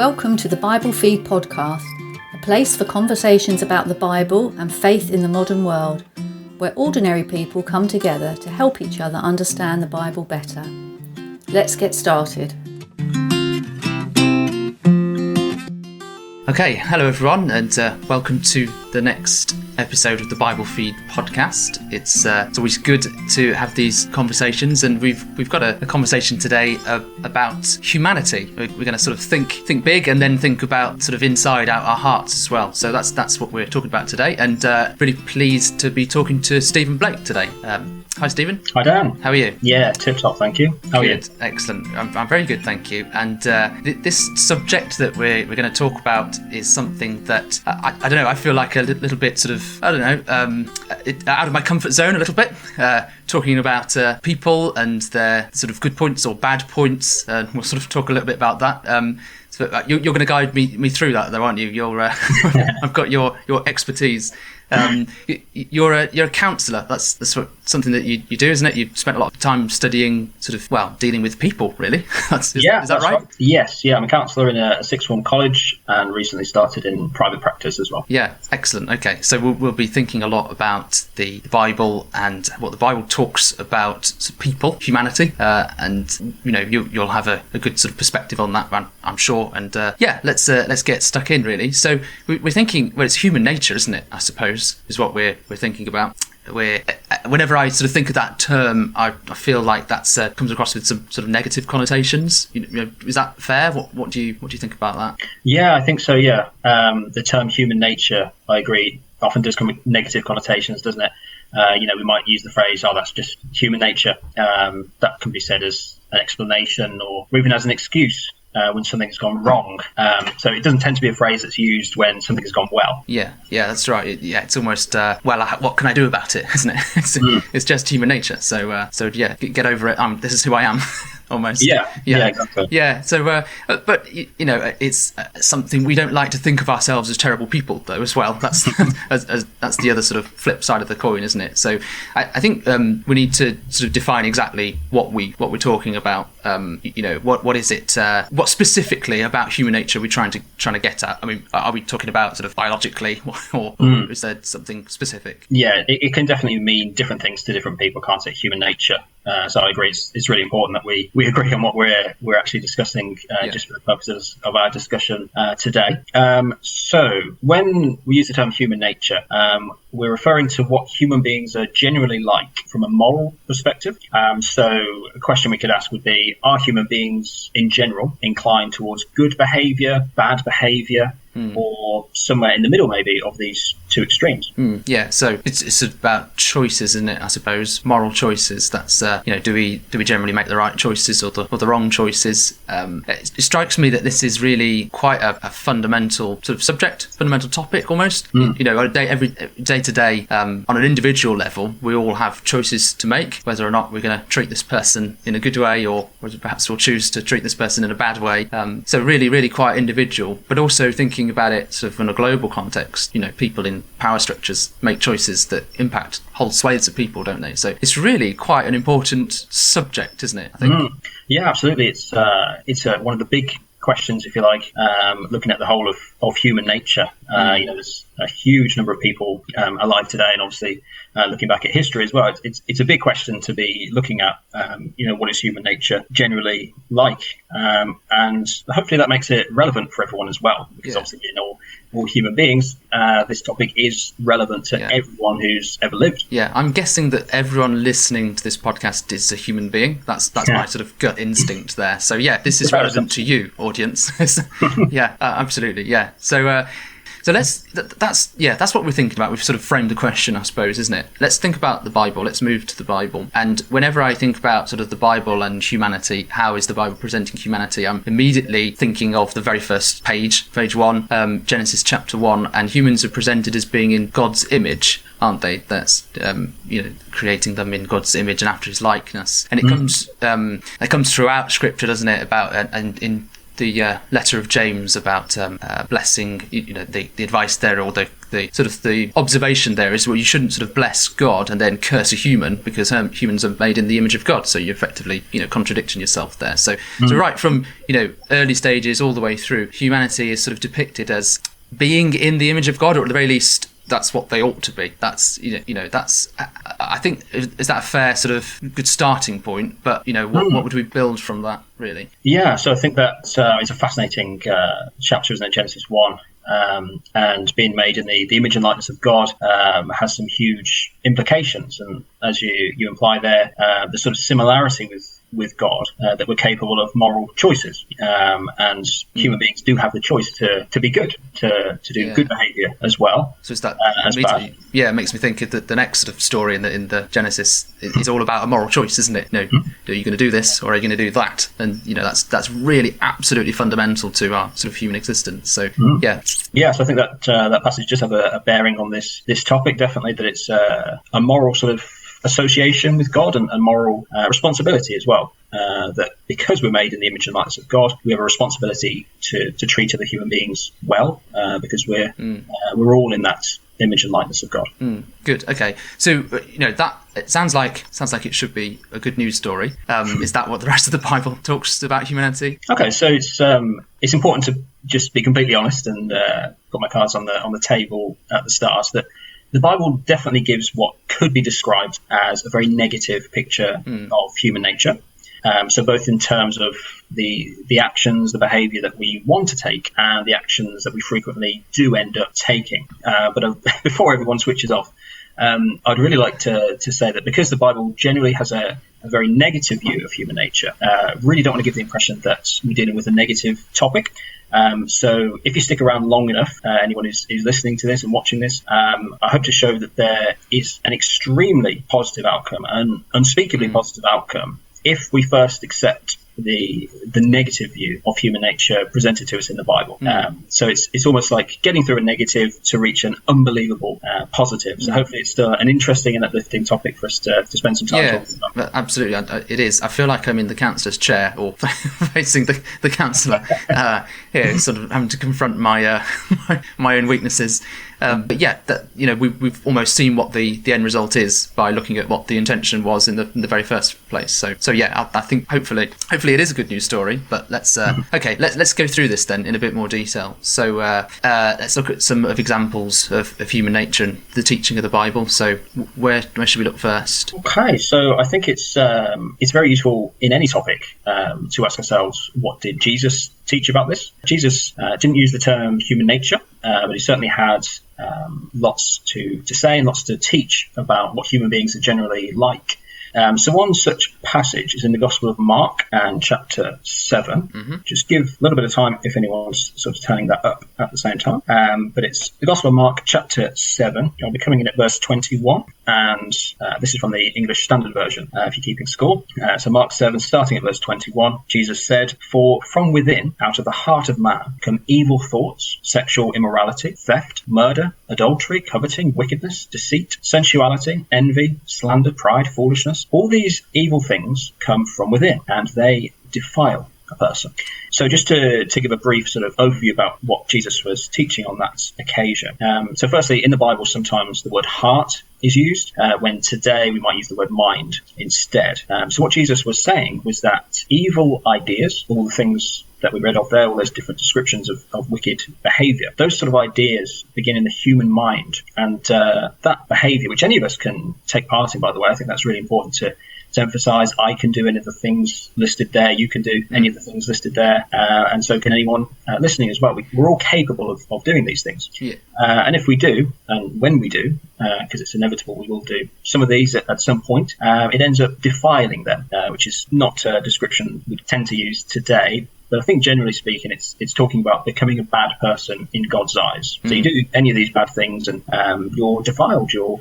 Welcome to the Bible Feed podcast, a place for conversations about the Bible and faith in the modern world, where ordinary people come together to help each other understand the Bible better. Let's get started. Okay, hello everyone, and welcome to the next episode of the Bible Feed podcast. It's always good to have these conversations, and we've got a conversation today about humanity. We're going to sort of think big, and then think about sort of inside out our hearts as well. So that's what we're talking about today, and really pleased to be talking to Stephen Blake today. Hi Stephen. Hi Dan. How are you? Yeah, tip top, thank you. How are you? Excellent. I'm very good, thank you. And this subject that we're going to talk about is something that I don't know. I feel like a little bit sort of out of my comfort zone a little bit. Talking about people and their sort of good points or bad points. We'll sort of talk a little bit about that. So you're going to guide me through that, though, aren't you? I've got your expertise. You're a counsellor. That's something that you do, isn't it? You've spent a lot of time studying, dealing with people, really. Is that right? Yes, I'm a counsellor in a sixth form college and recently started in private practice as well. Yeah, excellent. Okay, so we'll be thinking a lot about the Bible and what the Bible talks about sort of people, humanity, and you'll have a good sort of perspective on that, I'm sure. And let's get stuck in, really. So we're thinking, well, it's human nature, isn't it? I suppose is what we're thinking about. Whenever I sort of think of that term, I feel like that's comes across with some sort of negative connotations. Is that fair? What do you think about that? Yeah, I think so. Yeah, the term human nature, I agree, often does come with negative connotations, doesn't it? We might use the phrase, "Oh, that's just human nature." That can be said as an explanation or even as an excuse when something's gone wrong. So it doesn't tend to be a phrase that's used when something has gone well. Yeah, that's right. It's almost, what can I do about it, isn't it? It's just human nature. So get over it. This is who I am. Almost. Yeah, exactly. Yeah. So, but it's something we don't like to think of ourselves as terrible people, though, as well. That's that's the other sort of flip side of the coin, isn't it? So, I think we need to sort of define exactly what we're talking about. What is it? What specifically about human nature are we trying to get at? I mean, are we talking about sort of biologically, or is there something specific? Yeah, it can definitely mean different things to different people. Can't say human nature. So I agree. It's really important that we agree on what we're actually discussing, just for the purposes of our discussion today. So when we use the term human nature, we're referring to what human beings are generally like from a moral perspective. So a question we could ask would be: are human beings in general inclined towards good behaviour, bad behaviour, or somewhere in the middle, maybe, of these two extremes? Yeah, so it's about choices, isn't it? I suppose moral choices. That's do we generally make the right choices or the wrong choices? It strikes me that this is really quite a fundamental sort of subject, fundamental topic almost. Every day to day, on an individual level, we all have choices to make, whether or not we're going to treat this person in a good way, or whether perhaps we'll choose to treat this person in a bad way. So really quite individual, but also thinking about it sort of in a global context. People in power structures make choices that impact whole swathes of people, don't they? So it's really quite an important subject, isn't it? I think. Yeah, absolutely. It's one of the big questions, if you like, looking at the whole of human nature. There's a huge number of people alive today, and obviously looking back at history as well, it's a big question to be looking at. What is human nature generally like, and hopefully that makes it relevant for everyone as well, because obviously all human beings, this topic is relevant to everyone who's ever lived. Yeah, I'm guessing that everyone listening to this podcast is a human being. That's my sort of gut instinct there. So this is relevant to you, audience. Absolutely. Yeah. So that's what we're thinking about. We've sort of framed the question, I suppose, isn't it? Let's think about the Bible. Let's move to the Bible. And whenever I think about sort of the Bible and humanity, how is the Bible presenting humanity? I'm immediately thinking of the very first page 1, Genesis chapter 1, and humans are presented as being in God's image, aren't they? That's creating them in God's image and after His likeness. And it comes throughout Scripture, doesn't it? About and in the letter of James about blessing, the advice there, or the sort of the observation there is, well, you shouldn't sort of bless God and then curse a human, because humans are made in the image of God. So you're effectively, contradicting yourself there. So right from, early stages all the way through, humanity is sort of depicted as being in the image of God, or at the very least, that's what they ought to be. That's, that's, I think, is that a fair sort of good starting point? But, what would we build from that, really? Yeah, so I think that it's a fascinating chapter, isn't it, Genesis 1? And being made in the image and likeness of God has some huge implications. And as you imply there, the sort of similarity with God, that we're capable of moral choices, and human beings do have the choice to be good, to do good behaviour as well. So is that it makes me think that the next sort of story in the Genesis is all about a moral choice, isn't it? Are you going to do this or are you going to do that? And that's really absolutely fundamental to our sort of human existence. So so I think that passage does have a bearing on this topic. Definitely, that it's a moral sort of association with God and moral responsibility as well. That because we're made in the image and likeness of God, we have a responsibility to treat other human beings well, because we're all in that image and likeness of God. Good. Okay. So that it sounds like it should be a good news story. Is that what the rest of the Bible talks about humanity? Okay. So it's important to just be completely honest and put my cards on the table at the start, that the Bible definitely gives what could be described as a very negative picture of human nature. So both in terms of the actions, the behaviour that we want to take, and the actions that we frequently do end up taking. But before everyone switches off, I'd really like to say that because the Bible generally has a very negative view of human nature, really don't want to give the impression that we're dealing with a negative topic. So if you stick around long enough, anyone who's listening to this and watching this, I hope to show that there is an extremely positive outcome, an unspeakably positive outcome, if we first accept the negative view of human nature presented to us in the Bible. So it's almost like getting through a negative to reach an unbelievable positive. So hopefully it's still an interesting and uplifting topic for us to spend some time talking about. Absolutely, it is. I feel like I'm in the counsellor's chair, or facing the counsellor, sort of having to confront my my own weaknesses. But we've almost seen what the end result is by looking at what the intention was in the very first place. So I think hopefully it is a good news story. But let's go through this then in a bit more detail. So let's look at some of examples of human nature and the teaching of the Bible. So where should we look first? Okay, so I think it's very useful in any topic to ask ourselves, what did Jesus teach about this? Jesus didn't use the term human nature, but he certainly had lots to say and lots to teach about what human beings are generally like. So one such passage is in the Gospel of Mark and chapter 7. Just give a little bit of time if anyone's sort of turning that up at the same time. But it's the Gospel of Mark chapter 7. I'll be coming in at verse 21. And this is from the English Standard Version, if you're keeping score. So Mark 7, starting at verse 21, Jesus said, "For from within, out of the heart of man, come evil thoughts, sexual immorality, theft, murder, adultery, coveting, wickedness, deceit, sensuality, envy, slander, pride, foolishness. All these evil things come from within, and they defile a person." So just to give a brief sort of overview about what Jesus was teaching on that occasion. So firstly, in the Bible, sometimes the word heart is used, when today we might use the word mind instead. So what Jesus was saying was that evil ideas, all the things that we read of there, all those different descriptions of wicked behaviour, those sort of ideas begin in the human mind. And that behaviour, which any of us can take part in, by the way, I think that's really important to emphasise. I can do any of the things listed there. You can do any of the things listed there. And so can anyone listening as well. We're all capable of doing these things. Yeah. And if we do, and when we do, because it's inevitable we will do some of these at some point, it ends up defiling them, which is not a description we tend to use today. But I think generally speaking, it's talking about becoming a bad person in God's eyes. So you do any of these bad things and you're defiled, you're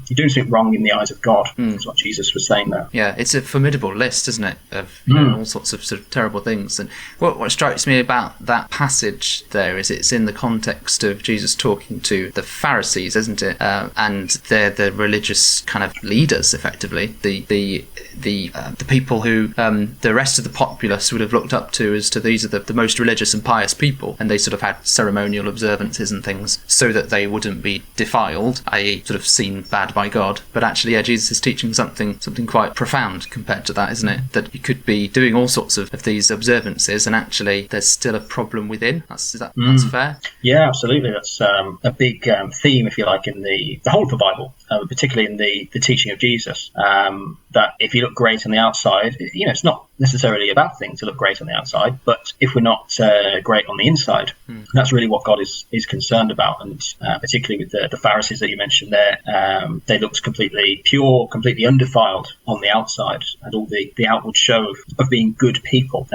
doing something wrong in the eyes of God. That's what Jesus was saying there. Yeah, it's a formidable list, isn't it, of all sorts of sort of terrible things. And what strikes me about that passage there is it's in the context of Jesus talking to the Pharisees, isn't it? And they're the religious kind of leaders, effectively, the people who the rest of the populace would have looked up to as opposed to these are the most religious and pious people, and they sort of had ceremonial observances and things so that they wouldn't be defiled, i.e. sort of seen bad by God. But actually, yeah, Jesus is teaching something quite profound compared to that, isn't it? That you could be doing all sorts of these observances, and actually there's still a problem within. That's fair? Yeah, absolutely. That's a big theme, if you like, in the whole of the Bible, particularly in the teaching of Jesus. That if you look great on the outside, it's not necessarily a bad thing to look great on the outside, but if we're not great on the inside, that's really what God is concerned about. And particularly with the Pharisees that you mentioned there, they looked completely pure, completely undefiled on the outside, and all the outward show of being good people.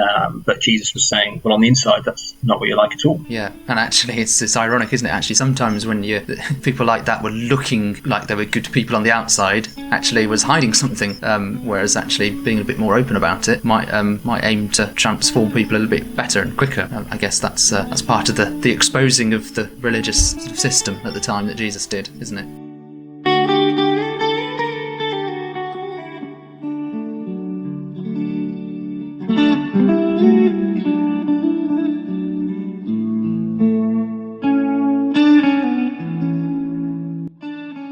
But Jesus was saying, well, on the inside, that's not what you're like at all. Yeah, and actually it's ironic, isn't it? Actually, sometimes when people like that were looking like they were good people on the outside, actually was hiding something, whereas actually being a bit more open about it might aim to transform people a little bit better and quicker. I guess that's part of the exposing of the religious system at the time that Jesus did, isn't it?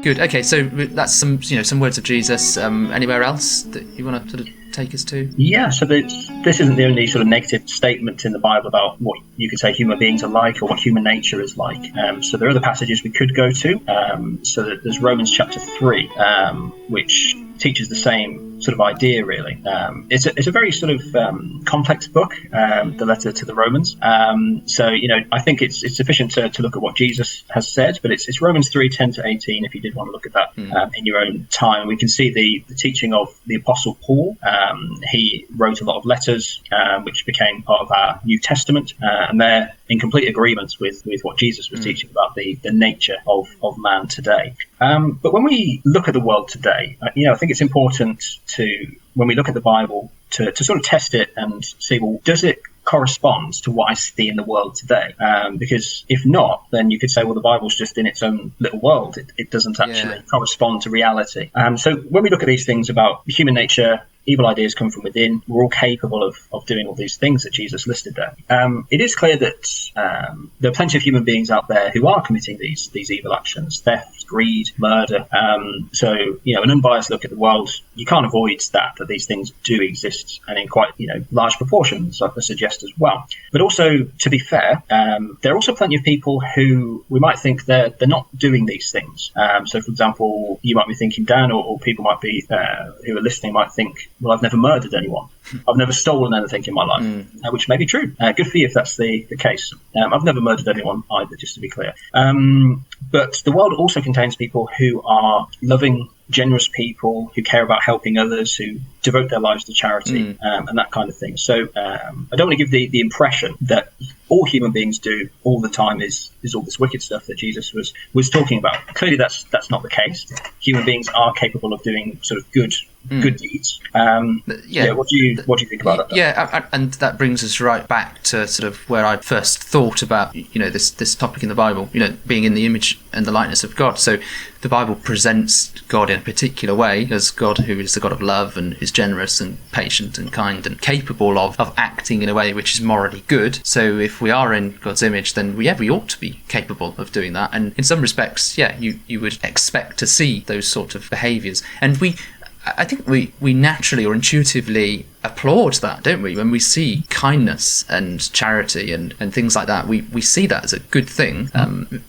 Good. Okay, so that's some words of Jesus. Anywhere else that you want to sort of take us to? Yeah, so this isn't the only sort of negative statement in the Bible about what you could say human beings are like or what human nature is like. So there are other passages we could go to. So there's Romans chapter 3, which teaches the same sort of idea, really. It's a very sort of complex book, the letter to the Romans. So, I think it's sufficient to look at what Jesus has said, but it's Romans 3:10-18, if you did want to look at that in your own time. We can see the teaching of the Apostle Paul. He wrote a lot of letters, which became part of our New Testament, and they're in complete agreement with what Jesus was teaching about the nature of man today. But when we look at the world today, I think it's important when we look at the Bible, to sort of test it and see, well, does it correspond to what I see in the world today? Because if not, then you could say, well, the Bible's just in its own little world. It doesn't actually correspond to reality. So when we look at these things about human nature, evil ideas come from within, we're all capable of doing all these things that Jesus listed there. It is clear that there are plenty of human beings out there who are committing these evil actions: theft, greed, murder. So, an unbiased look at the world, you can't avoid that these things do exist, and in quite large proportions, I suggest as well. But also, to be fair, there are also plenty of people who we might think they're not doing these things. So, for example, you might be thinking, Dan, or people might be who are listening might think, well, I've never murdered anyone. I've never stolen anything in my life, which may be true. Good for you if that's the case. I've never murdered anyone either, just to be clear. But the world also contains people who are loving, generous people, who care about helping others, who devote their lives to charity, and that kind of thing. So I don't want to give the impression that all human beings do all the time is all this wicked stuff that Jesus was talking about. Clearly, that's not the case. Human beings are capable of doing sort of good deeds. What do you think about that? Yeah, and that brings us right back to sort of where I first thought about this topic in the Bible, being in the image and the likeness of God. So the Bible presents God in a particular way as God who is the God of love and is generous and patient and kind and capable of acting in a way which is morally good. So if we are in God's image, then we ought to be capable of doing that. And in some respects, you would expect to see those sort of behaviours. And I think we naturally or intuitively applaud that, don't we? When we see kindness and charity and things like that, we see that as a good thing,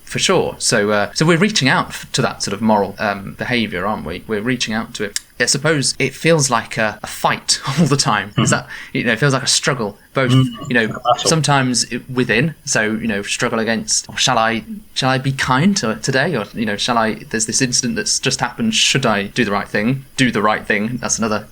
for sure. So we're reaching out to that sort of moral behaviour, aren't we? We're reaching out to it. I suppose it feels like a fight all the time. Is that it feels like a struggle, both sometimes within. So struggle against, shall I be kind today, or shall I? There's this incident that's just happened. Should I do the right thing? Do the right thing. That's another.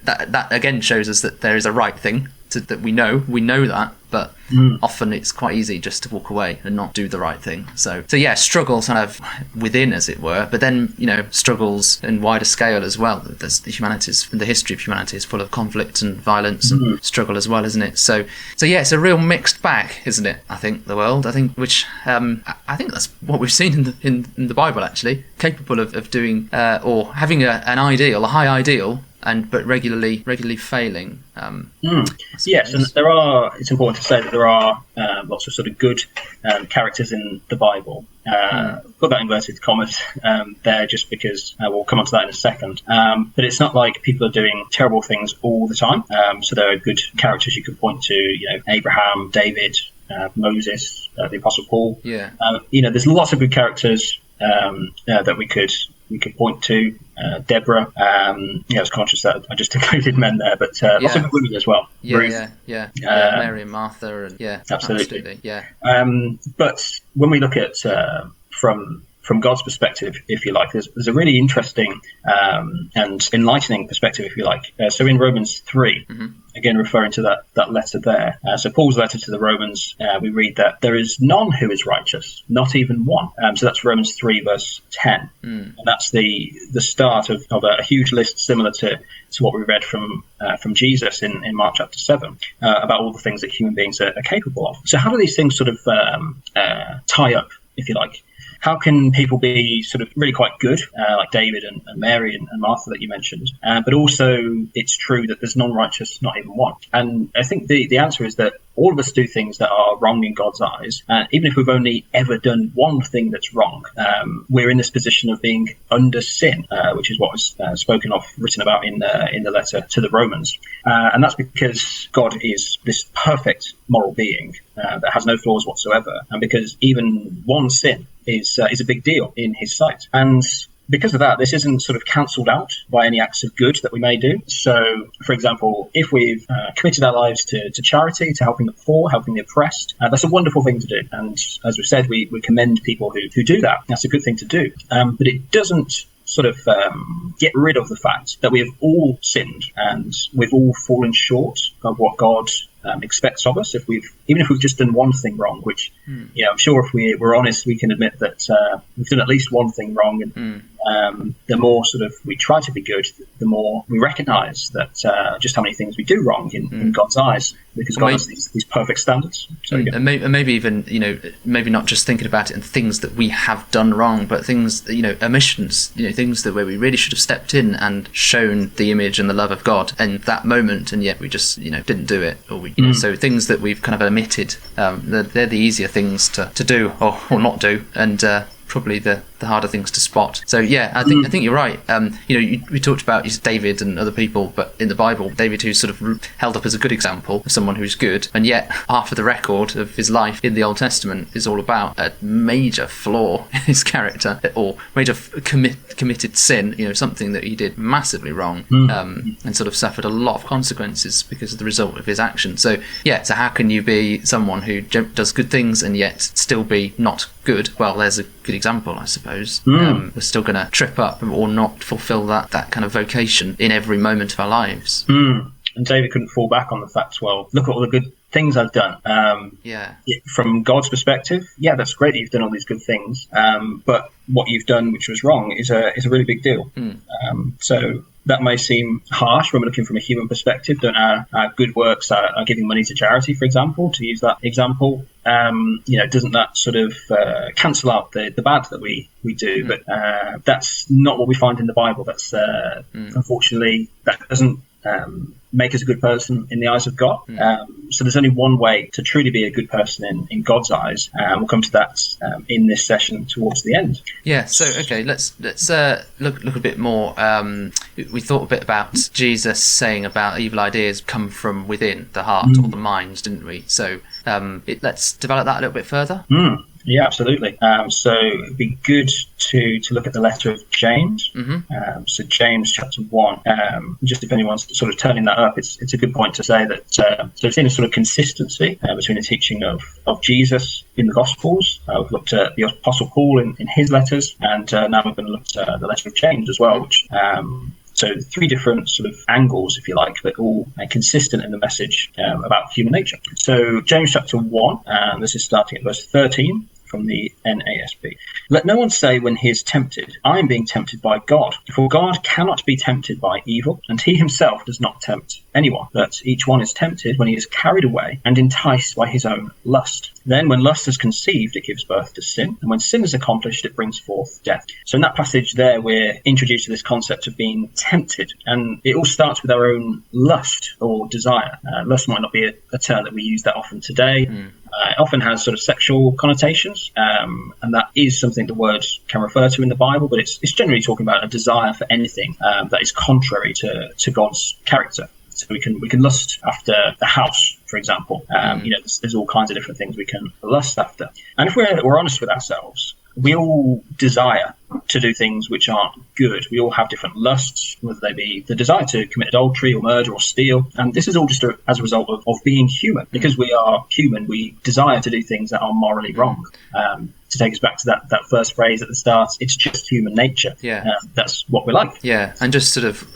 That again shows us that there is a right thing that we know that, but often it's quite easy just to walk away and not do the right thing. So struggles kind of within, as it were, but then struggles in wider scale as well. There's the history of humanity is full of conflict and violence and struggle as well, isn't it? So it's a real mixed bag, isn't it? I think the world, which I think that's what we've seen in the Bible, actually, capable of doing or having an ideal, a high ideal, but regularly failing. Yes, and it's important to say that there are lots of sort of good characters in the Bible. Put that inverted commas there just because we'll come on to that in a second. But it's not like people are doing terrible things all the time. So there are good characters you could point to, Abraham, David, Moses, the Apostle Paul. Yeah. There's lots of good characters that we could point to. Deborah. I was conscious that I just included men there, but lots of good women as well. Ruth. Mary and Martha, and absolutely. Yeah. But when we look at from God's perspective, if you like, there's a really interesting and enlightening perspective, if you like. So in Romans 3, again referring to that letter there, so Paul's letter to the Romans, we read that there is none who is righteous, not even one. So that's Romans 3 verse 10, and that's the start of a huge list similar to what we read from Jesus in Mark chapter 7 about all the things that human beings are capable of. So how do these things sort of tie up, if you like? How can people be sort of really quite good, like David and Mary and Martha that you mentioned, but also it's true that there's none righteous, not even one? And I think the answer is that all of us do things that are wrong in God's eyes. Even if we've only ever done one thing that's wrong, we're in this position of being under sin, which is what was written about in the letter to the Romans. And that's because God is this perfect moral being that has no flaws whatsoever, and because even one sin is a big deal in his sight. And because of that, this isn't sort of cancelled out by any acts of good that we may do. So, for example, if we've committed our lives to charity, to helping the poor, helping the oppressed, that's a wonderful thing to do. And as we've said, we commend people who do that. That's a good thing to do. But it doesn't sort of get rid of the fact that we have all sinned and we've all fallen short of what God expects of us. Even if we've just done one thing wrong, which I'm sure if we're honest, we can admit that we've done at least one thing wrong, and the more sort of we try to be good, the more we recognise that just how many things we do wrong in God's eyes, because God has these perfect standards. So, and maybe even maybe not just thinking about it in things that we have done wrong, but things omissions, things that where we really should have stepped in and shown the image and the love of God in that moment, and yet we just didn't do it, or we so things that we've kind of omitted, they're the easier things to do or not do, and probably the harder things to spot. So I think you're right. We talked about David and other people, but in the Bible, David, who's sort of held up as a good example of someone who's good, and yet half of the record of his life in the Old Testament is all about a major flaw in his character, or major committed sin, something that he did massively wrong, and sort of suffered a lot of consequences because of the result of his action. So how can you be someone who does good things and yet still be not good? Well, there's a good example, I suppose. We're still going to trip up or not fulfill that kind of vocation in every moment of our lives. And David couldn't fall back on the fact, well, look at all the good things I've done. From God's perspective, that's great that you've done all these good things, but what you've done, which was wrong, is a really big deal. So that may seem harsh when we're looking from a human perspective. Don't our good works are giving money to charity, for example, to use that example, doesn't that sort of cancel out the bad that we do? But that's not what we find in the Bible. That's unfortunately, that doesn't make us a good person in the eyes of God. So there's only one way to truly be a good person in God's eyes. We'll come to that in this session towards the end. So okay, let's look a bit more. We thought a bit about Jesus saying about evil ideas come from within the heart or the mind, didn't we? So let's develop that a little bit further. Yeah, absolutely. So it'd be good to look at the letter of James. So James chapter 1. Just if anyone's sort of turning that up, it's a good point to say that so it's in a sort of consistency between the teaching of Jesus in the Gospels. We've looked at the Apostle Paul in his letters, and now we're going to look at the letter of James as well, which so three different sort of angles, if you like, but all consistent in the message about human nature. So James chapter 1, this is starting at verse 13. from the NASB. Let no one say when he is tempted, I am being tempted by God. For God cannot be tempted by evil, and he himself does not tempt anyone. But each one is tempted when he is carried away and enticed by his own lust. Then when lust is conceived, it gives birth to sin. And when sin is accomplished, it brings forth death. So in that passage there, we're introduced to this concept of being tempted. And it all starts with our own lust or desire. Lust might not be a term that we use that often today. It often has sort of sexual connotations, and that is something the word can refer to in the Bible, but it's generally talking about a desire for anything that is contrary to God's character. So we can lust after the house, for example. There's all kinds of different things we can lust after. And if we're honest with ourselves, we all desire to do things which aren't good. We all have different lusts, whether they be the desire to commit adultery or murder or steal. And this is all just as a result of being human. Because we are human, we desire to do things that are morally wrong. To take us back to that first phrase at the start, it's just human nature. That's what we like. Yeah, and just sort of,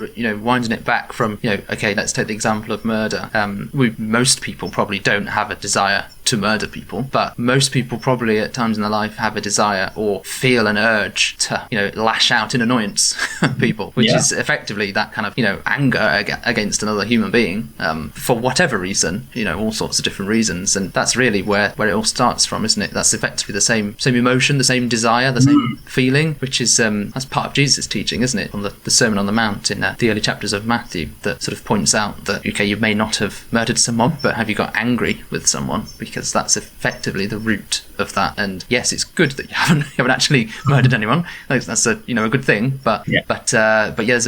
winding it back from, okay, let's take the example of murder. Most people probably don't have a desire to murder people, but most people probably at times in their life have a desire or feel an urge to, lash out in annoyance at people, which is effectively that kind of, anger against another human being, for whatever reason, all sorts of different reasons. And that's really where it all starts from, isn't it? That's effectively the same emotion, the same desire, the same feeling, which is that's part of Jesus' teaching, isn't it? On the Sermon on the Mount in the early chapters of Matthew, that sort of points out that, okay, you may not have murdered someone, but have you got angry with someone? Because that's effectively the root of that. And yes, it's good that you haven't actually murdered anyone. That's a good thing. But there's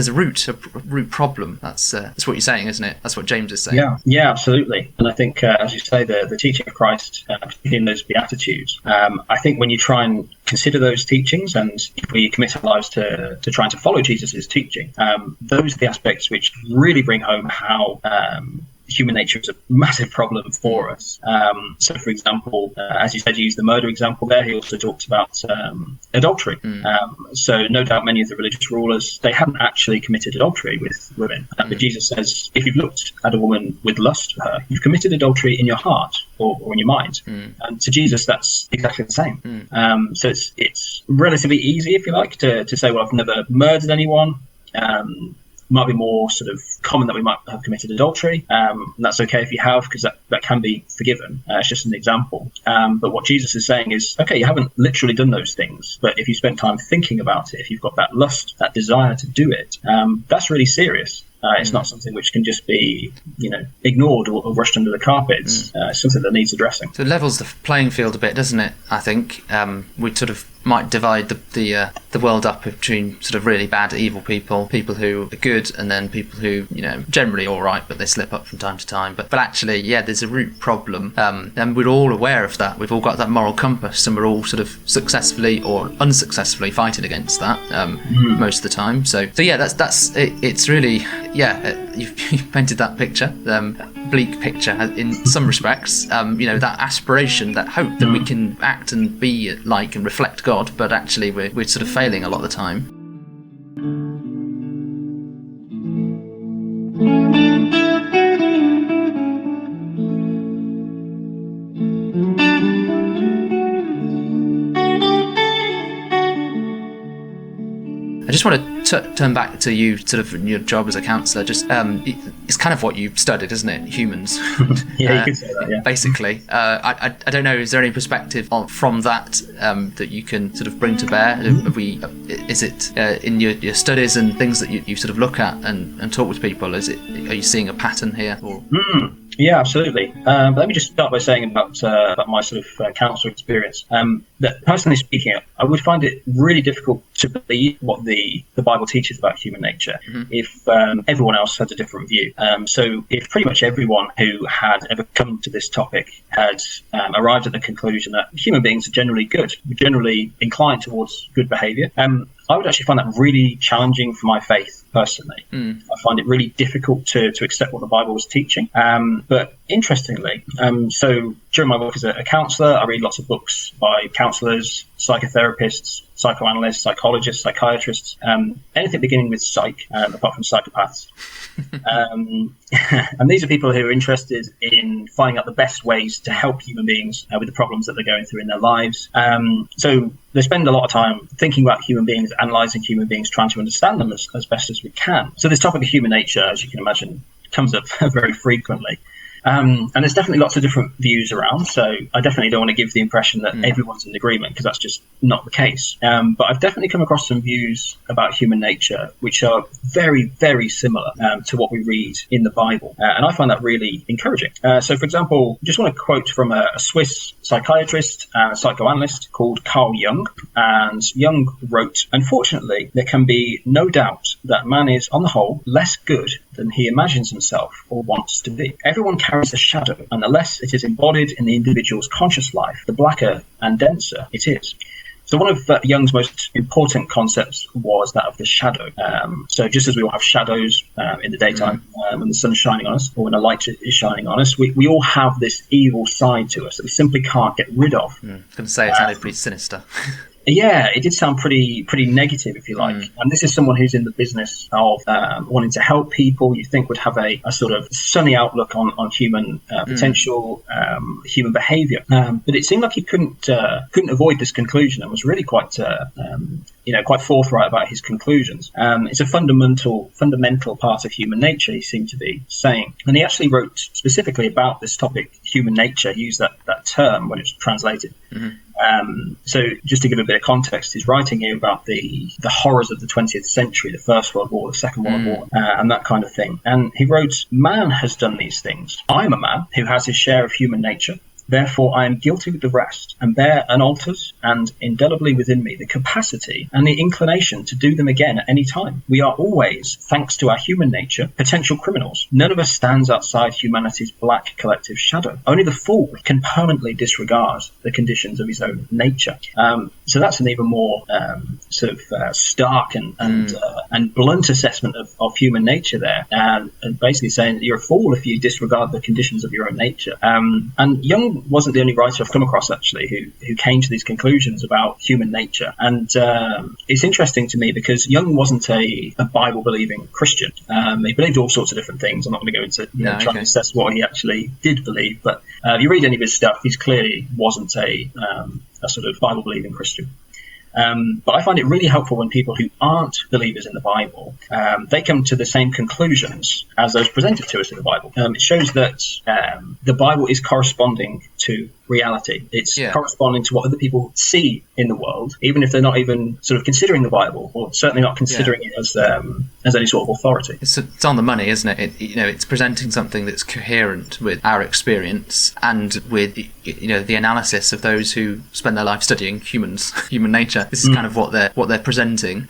a root problem. That's what you're saying, isn't it? That's what James is saying. Yeah, absolutely. And I think, as you say, the teaching of Christ, particularly in those Beatitudes, I think when you try and consider those teachings, and if we commit our lives to trying to follow Jesus' teaching, those are the aspects which really bring home how human nature is a massive problem for us. So, for example, as you said, you used the murder example there. He also talks about adultery. So no doubt many of the religious rulers, they hadn't actually committed adultery with women. But Jesus says, if you've looked at a woman with lust for her, you've committed adultery in your heart or in your mind. And to Jesus, that's exactly the same. So it's relatively easy, if you like, to say, well, I've never murdered anyone. Might be more sort of common that we might have committed adultery. And that's okay if you have, because that can be forgiven. It's just an example. But what Jesus is saying is, okay, you haven't literally done those things, but if you spent time thinking about it, if you've got that lust, that desire to do it, that's really serious. It's not something which can just be, ignored or brushed under the carpet. It's something that needs addressing. So it levels the playing field a bit, doesn't it? I think we sort of might divide the world up between sort of really bad, evil people who are good, and then people who, generally all right, but they slip up from time to time. But actually, there's a root problem, and we're all aware of that. We've all got that moral compass, and we're all sort of successfully or unsuccessfully fighting against that most of the time. So that's it. It's really. You've painted that picture, bleak picture in some respects. That aspiration, that hope that we can act and be like and reflect God, but actually we're sort of failing a lot of the time. I just want to turn back to you, sort of your job as a counsellor. Just it's kind of what you studied, isn't it? Humans. You could say that. Yeah. Basically, I don't know. Is there any perspective from that that you can sort of bring to bear? Is it in your studies and things that you sort of look at and talk with people? Are you seeing a pattern here? Or? Yeah, absolutely. But let me just start by saying about my sort of counsellor experience. That personally speaking, I would find it really difficult to believe what the Bible teaches about human nature if everyone else had a different view. So if pretty much everyone who had ever come to this topic had arrived at the conclusion that human beings are generally good, generally inclined towards good behaviour, I would actually find that really challenging for my faith personally. I find it really difficult to accept what the Bible was teaching. But interestingly, so during my work as a counsellor, I read lots of books by counsellors, psychotherapists, psychoanalysts, psychologists, psychiatrists, anything beginning with psych, apart from psychopaths. And these are people who are interested in finding out the best ways to help human beings with the problems that they're going through in their lives. So they spend a lot of time thinking about human beings, analysing human beings, trying to understand them as best as we can. So this topic of human nature, as you can imagine, comes up very frequently. And there's definitely lots of different views around, so I definitely don't want to give the impression that everyone's in agreement, because that's just not the case. But I've definitely come across some views about human nature which are very, very similar to what we read in the Bible. And I find that really encouraging. So, for example, I just want to quote from a Swiss psychiatrist and psychoanalyst called Carl Jung. And Jung wrote, "Unfortunately, there can be no doubt that man is, on the whole, less good than he imagines himself or wants to be. Everyone carries a shadow, and the less it is embodied in the individual's conscious life, the blacker and denser it is." So one of Jung's most important concepts was that of the shadow. So just as we all have shadows in the daytime when the sun is shining on us, or when a light is shining on us, we all have this evil side to us that we simply can't get rid of. I was going to say, it sounded pretty sinister. Yeah, it did sound pretty negative, if you like. And this is someone who's in the business of wanting to help people. You think would have a sort of sunny outlook on human potential, human behaviour. But it seemed like he couldn't avoid this conclusion, and was really quite forthright about his conclusions. It's a fundamental part of human nature, he seemed to be saying. And he actually wrote specifically about this topic, human nature. He used that term when it was translated. So just to give a bit of context, he's writing here about the horrors of the 20th century, the First World War, the Second World War, and that kind of thing. And he wrote, "Man has done these things. I am a man who has his share of human nature. Therefore, I am guilty with the rest, and bear unaltered and indelibly within me the capacity and the inclination to do them again at any time. We are always, thanks to our human nature, potential criminals. None of us stands outside humanity's black collective shadow. Only the fool can permanently disregard the conditions of his own nature." So that's an even more stark and blunt assessment of human nature there, and basically saying that you're a fool if you disregard the conditions of your own nature. And Jung wasn't the only writer I've come across, actually, who came to these conclusions about human nature. And it's interesting to me because Jung wasn't a Bible-believing Christian. He believed all sorts of different things. I'm not going to go into trying to assess what he actually did believe, but if you read any of his stuff, he clearly wasn't a sort of Bible-believing Christian. But I find it really helpful when people who aren't believers in the Bible, they come to the same conclusions as those presented to us in the Bible. It shows that the Bible is corresponding to reality. It's corresponding to what other people see in the world, even if they're not even sort of considering the Bible, or certainly not considering it as any sort of authority. It's on the money, isn't it? It's presenting something that's coherent with our experience and with the analysis of those who spend their life studying human nature. This is kind of what they're presenting,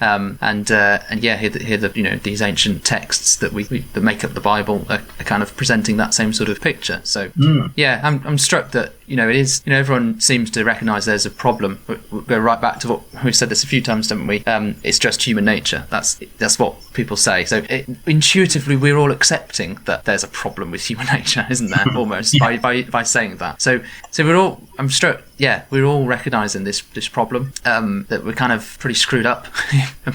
these ancient texts that that make up the Bible are kind of presenting that same sort of picture. So I'm struck that it is, everyone seems to recognise there's a problem. We'll go right back to what we've said this a few times, haven't we? It's just human nature. That's what people say. So intuitively, we're all accepting that there's a problem with human nature, isn't there? Almost by saying that. So we're all. I'm struck. Yeah, we're all recognising this problem, that we're kind of pretty screwed up,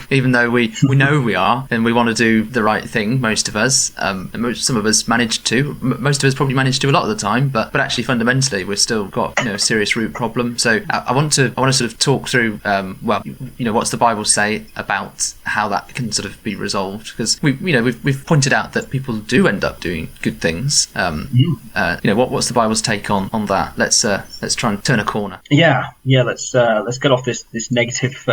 even though we know we are, and we want to do the right thing. Most of us, some of us manage to. Most of us probably manage to a lot of the time, but actually fundamentally we've still got a serious root problem. So I want to sort of talk through what's the Bible say about how that can sort of be resolved, because we've pointed out that people do end up doing good things. What's the Bible's take on that? Let's try and turn a corner. Let's get off this negative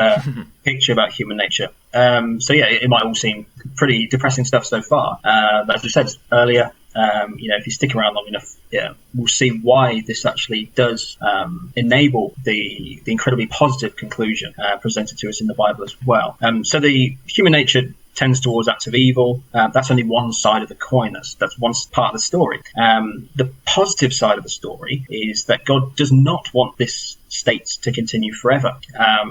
picture about human nature. It might all seem pretty depressing stuff so far. But as we said earlier, if you stick around long enough, we'll see why this actually does enable the incredibly positive conclusion presented to us in the Bible as well. So the human nature tends towards acts of evil. That's only one side of the coin. That's one part of the story. The positive side of the story is that God does not want this state to continue forever.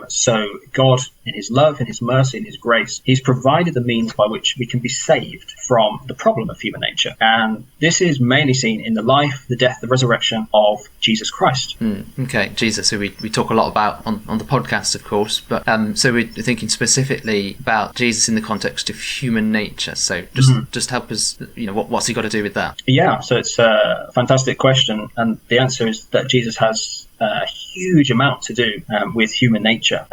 So God, in his love, in his mercy, in his grace, he's provided the means by which we can be saved from the problem of human nature. And this is mainly seen in the life, the death, the resurrection of Jesus Christ. Okay, Jesus, who we talk a lot about on the podcast, of course, but so we're thinking specifically about Jesus in the context of human nature. So just help us, what's he got to do with that? Yeah, so it's a fantastic question, and the answer is that Jesus has a huge amount to do with human nature.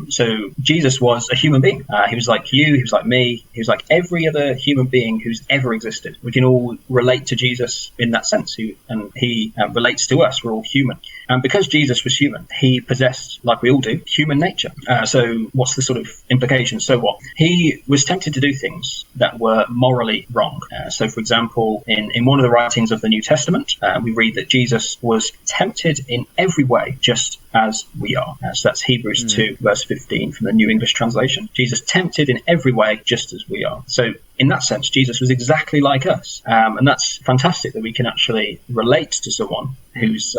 So Jesus was a human being. He was like you, he was like me, he was like every other human being who's ever existed. We can all relate to Jesus in that sense, and he relates to us. We're all human. And because Jesus was human, he possessed, like we all do, human nature. So what's the sort of implication? So what? He was tempted to do things that were morally wrong. So for example, in one of the writings of the New Testament, we read that Jesus was tempted in every way, just as we are. So that's Hebrews 2, verse 15 from the New English Translation. Jesus tempted in every way, just as we are. So in that sense, Jesus was exactly like us. And that's fantastic that we can actually relate to someone who's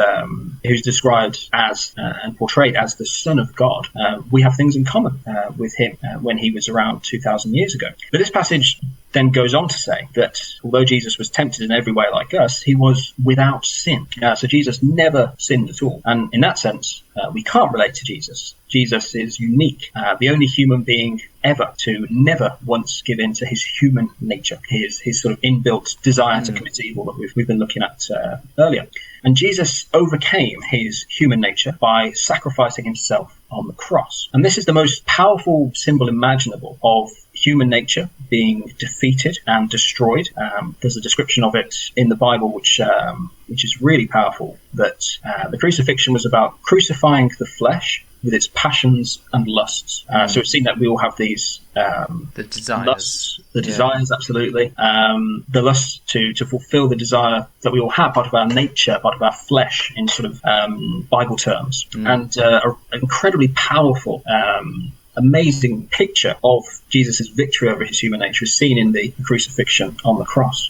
described as and portrayed as the Son of God. We have things in common with him when he was around 2,000 years ago. But this passage then goes on to say that although Jesus was tempted in every way like us, he was without sin. So Jesus never sinned at all. And in that sense, we can't relate to Jesus. Jesus is unique, the only human being ever to never once give in to his human nature, his sort of inbuilt desire to commit evil that we've been looking at earlier. And Jesus overcame his human nature by sacrificing himself on the cross. And this is the most powerful symbol imaginable of human nature being defeated and destroyed. There's a description of it in the Bible which is really powerful, that the crucifixion was about crucifying the flesh with its passions and lusts. So it's seen that we all have these the desires. Lusts, desires, absolutely. The lust to fulfill the desire that we all have, part of our nature, part of our flesh in sort of Bible terms. And an incredibly powerful, amazing picture of Jesus' victory over his human nature is seen in the crucifixion on the cross.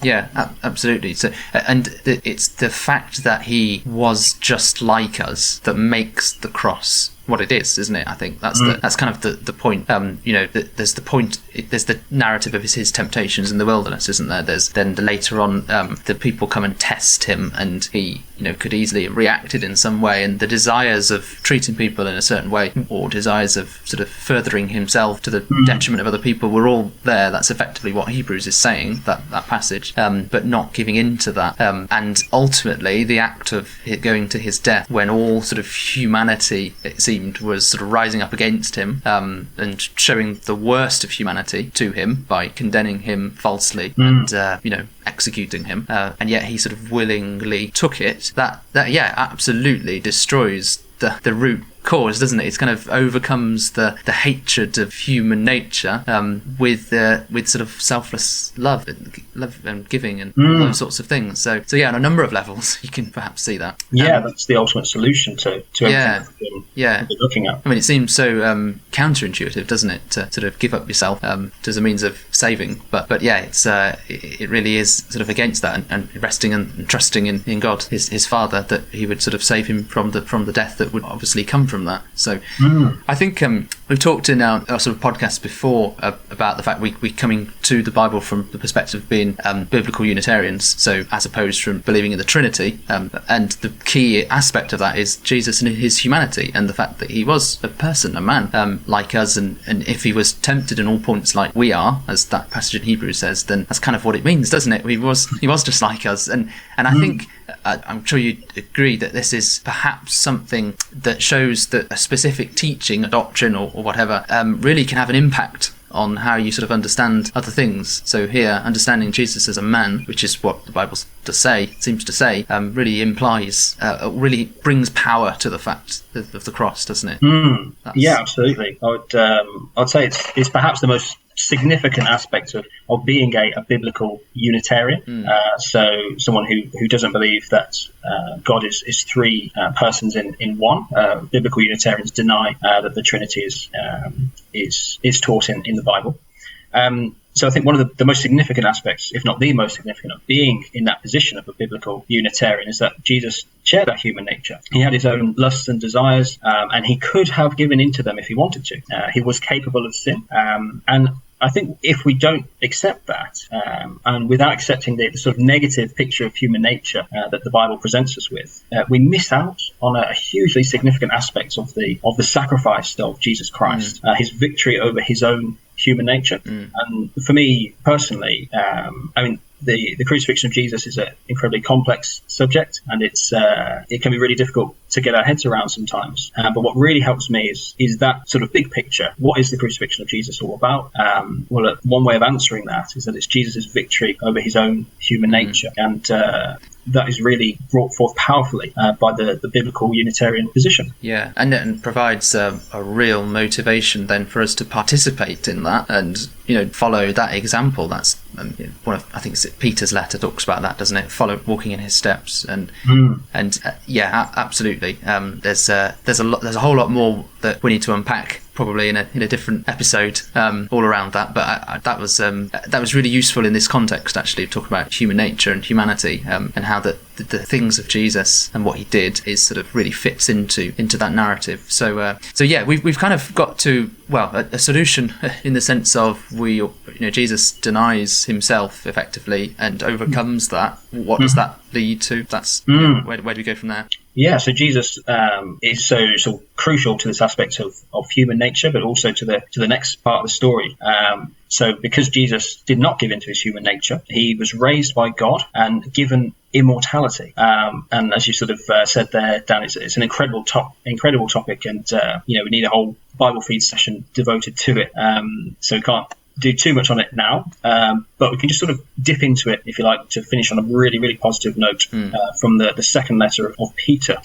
Yeah, absolutely. So, it's the fact that he was just like us that makes the cross what it is, isn't it? I think that's that's kind of the point. There's the point. There's the narrative of his temptations in the wilderness, isn't there? There's then later on the people come and test him, and he could easily have reacted in some way, and the desires of treating people in a certain way, or desires of sort of furthering himself to the detriment of other people, were all there. That's effectively what Hebrews is saying, that passage, but not giving in to that. And ultimately, the act of going to his death, when all sort of humanity, it seemed, was sort of rising up against him, and showing the worst of humanity to him by condemning him falsely and executing him, and yet he sort of willingly took it. That absolutely destroys the root cause, doesn't it? It kind of overcomes the hatred of human nature with sort of selfless love and giving and all those sorts of things. So yeah, on a number of levels, you can perhaps see that. That's the ultimate solution to everything we're looking at. I mean, it seems so counterintuitive, doesn't it, to sort of give up yourself as a means of saving? But yeah, it really is sort of against that, and resting and trusting in God, his Father, that he would sort of save him from the death that would obviously come from that. So I think we've talked in our sort of podcast before about the fact we coming to the Bible from the perspective of being biblical Unitarians, so as opposed from believing in the Trinity, and the key aspect of that is Jesus and his humanity, and the fact that he was a person, a man, like us, and if he was tempted in all points like we are, as that passage in Hebrews says, then that's kind of what it means, doesn't it? He was just like us, and I think I'm sure you'd agree that this is perhaps something that shows that a specific teaching, a doctrine or whatever, really can have an impact on how you sort of understand other things. So here, understanding Jesus as a man, which is what the Bible seems to say, really implies, really brings power to the fact of the cross, doesn't it? Yeah, absolutely. I'd say it's perhaps the most significant aspect of being a biblical Unitarian. So someone who doesn't believe that God is three persons in one. Biblical Unitarians deny that the Trinity is taught in the Bible. So I think one of the most significant aspects, if not the most significant, of being in that position of a biblical Unitarian is that Jesus shared that human nature. He had his own lusts and desires, and he could have given into them if he wanted to. He was capable of sin. And I think if we don't accept that, and without accepting the sort of negative picture of human nature that the Bible presents us with, we miss out on a hugely significant aspect of the sacrifice of Jesus Christ, his victory over his own human nature. And for me personally, the crucifixion of Jesus is an incredibly complex subject, and it can be really difficult to get our heads around sometimes. But what really helps me is that sort of big picture. What is the crucifixion of Jesus all about? One way of answering that is that it's Jesus' victory over his own human nature, and that is really brought forth powerfully by the biblical Unitarian position. Yeah, and provides a real motivation then for us to participate in that and follow that example. That's one of, I think it's Peter's letter talks about that, doesn't it? Follow, walking in his steps, and absolutely. There's a whole lot more that we need to unpack, probably in a different episode, all around that. But that was really useful in this context, actually, talking about human nature and humanity, and how the things of Jesus and what he did is sort of really fits into that narrative. So we've kind of got to a solution in the sense of Jesus denies himself effectively and overcomes that. What does that lead to? That's where do we go from there? Yeah, so Jesus is so crucial to this aspect of human nature, but also to the next part of the story. So because Jesus did not give into his human nature, he was raised by God and given immortality. And as you sort of said there, Dan, it's an incredible topic, and we need a whole Bible feed session devoted to it. So we can't do too much on it now, but we can just sort of dip into it, if you like, to finish on a really, really positive note from the second letter of Peter.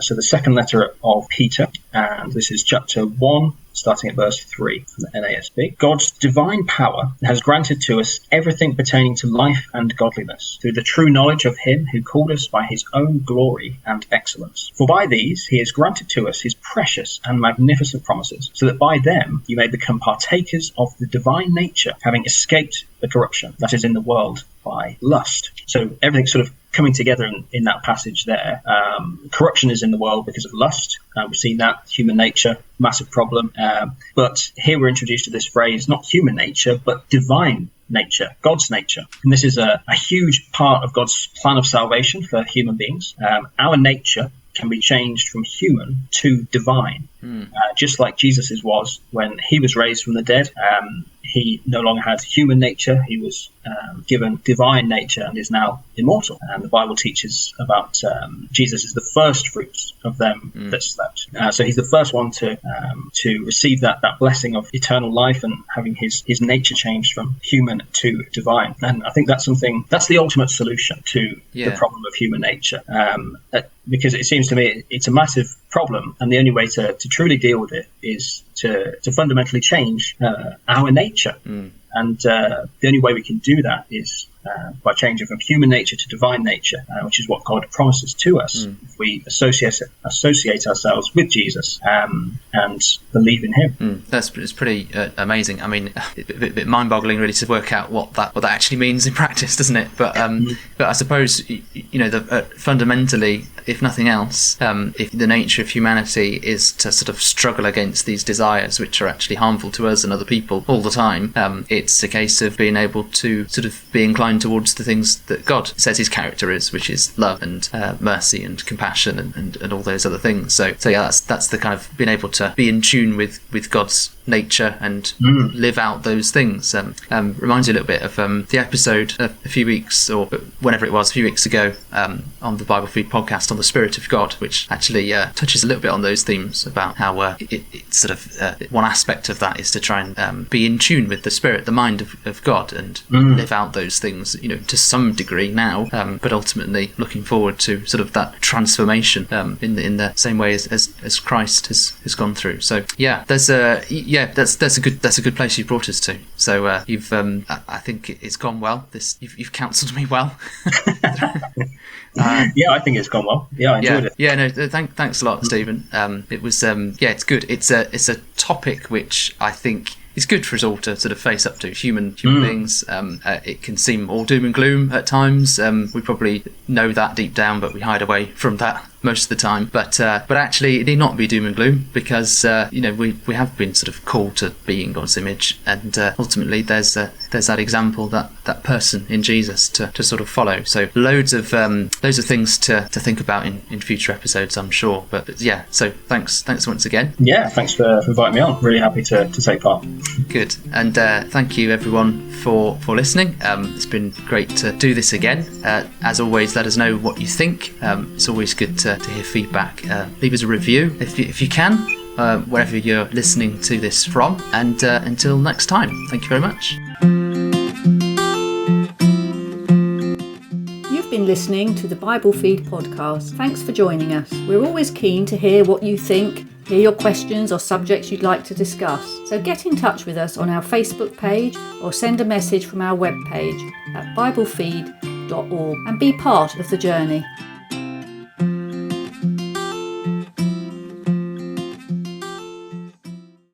So the second letter of Peter, and this is chapter 1, starting at verse 3 from the NASB. God's divine power has granted to us everything pertaining to life and godliness, through the true knowledge of him who called us by his own glory and excellence. For by these he has granted to us his precious and magnificent promises, so that by them you may become partakers of the divine nature, having escaped the corruption that is in the world by lust. So everything's sort of coming together in that passage there. Corruption is in the world because of lust. We've seen that, human nature, massive problem. But here we're introduced to this phrase, not human nature, but divine nature, God's nature. And this is a huge part of God's plan of salvation for human beings. Our nature can be changed from human to divine, just like Jesus's was when he was raised from the dead. He no longer had human nature. He was given divine nature and is now immortal. And the Bible teaches about Jesus is the first fruits of them that slept. So he's the first one to receive that blessing of eternal life and having his nature changed from human to divine. And I think that's the ultimate solution to the problem of human nature. Because it seems to me it's a massive problem, and the only way to truly deal with it is to fundamentally change our nature. And the only way we can do that is by changing from human nature to divine nature, which is what God promises to us if we associate ourselves with Jesus and believe in him. It's pretty amazing. I mean, a bit mind-boggling really to work out what that actually means in practice, doesn't it? But I suppose fundamentally, if nothing else, if the nature of humanity is to sort of struggle against these desires which are actually harmful to us and other people all the time, it's a case of being able to sort of be inclined towards the things that God says his character is, which is love and mercy and compassion and all those other things. So yeah, that's the kind of being able to be in tune with God's nature and live out those things. Reminds you a little bit of the episode a few weeks or whenever it was, a few weeks ago, on the Bible Feed podcast on the Spirit of God, which actually touches a little bit on those themes about how it's sort of one aspect of that is to try and be in tune with the Spirit, the mind of God, and live out those things, to some degree now, but ultimately looking forward to sort of that transformation in the same way as Christ has gone through. So yeah, that's a good place you've brought us to. So you've I think it's gone well. You've counselled me well. Yeah, I think it's gone well. Yeah, I enjoyed it. Yeah, no, thanks a lot, Stephen. It was it's good. It's a topic which I think it's good for us all to sort of face up to human beings. It can seem all doom and gloom at times. We probably know that deep down, but we hide away from that most of the time. But actually, it need not be doom and gloom, because we have been sort of called to be in God's image, and ultimately there's that example, that person in Jesus to sort of follow. So loads of things to think about in future episodes, I'm sure. But yeah, so thanks once again. Yeah, thanks for inviting me on. Really happy to take part. Good, and thank you everyone for listening. It's been great to do this again. As always, let us know what you think. It's always good to hear feedback. Leave us a review if you can, wherever you're listening to this from. And until next time, thank you very much. You've been listening to the Bible Feed podcast. Thanks for joining us. We're always keen to hear what you think, hear your questions or subjects you'd like to discuss. So get in touch with us on our Facebook page or send a message from our webpage at biblefeed.org and be part of the journey.